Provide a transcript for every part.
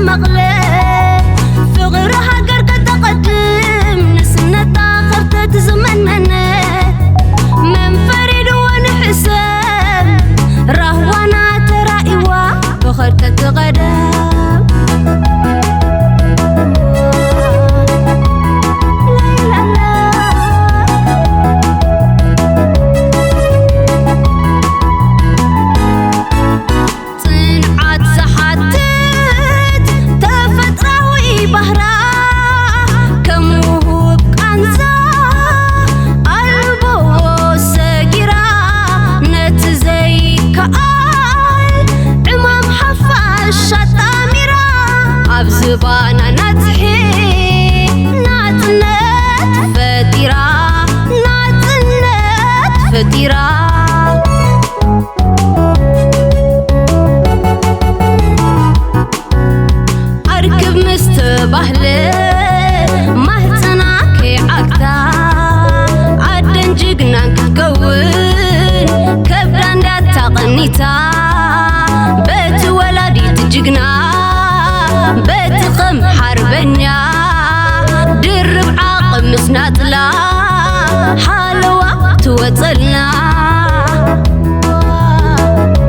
مغلى فغر هاجر تقدم نسنة آخر تتزمننا من فريد ونحسن رهوانا ترائوا بخر تتغدم زبانا نتحي ناتنت فتيرا ناتنت فتيرا أركب مستبهلة مهتنا كي عكتا عدن جقنا كتكون كبران دا تغنيتا بيت ولادي تجقنا بتقم حربنيا درب عاقب مسناتلا حالوا توصلنا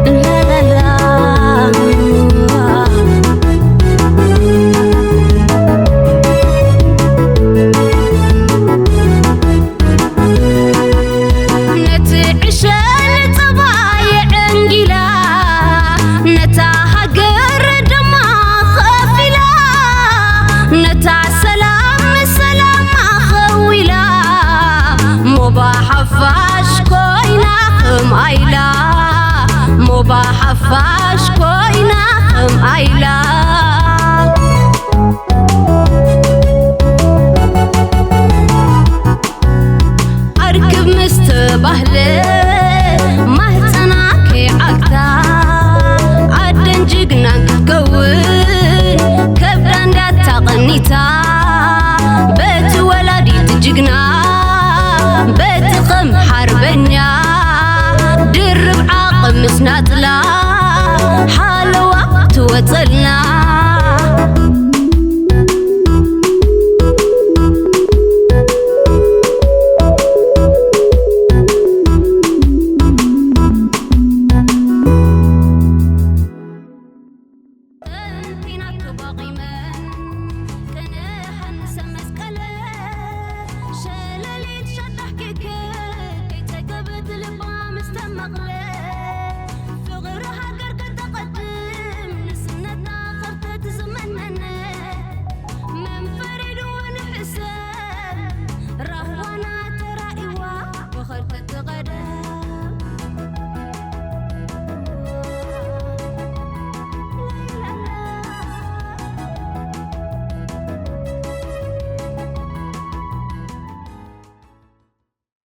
لا لا لا نتعشان طبايع انجلا نتا سلام سلام خويلا مباحفاش كوينا خم عيلا مباحفاش كوينا خم عيلا أركب مستبهلة مهتنا كي عكتا عدن جقنا كتكون كبران دا تغنيتا بيت ولادي تجقنا بتقم حربنيا درب عاقب مسناتلا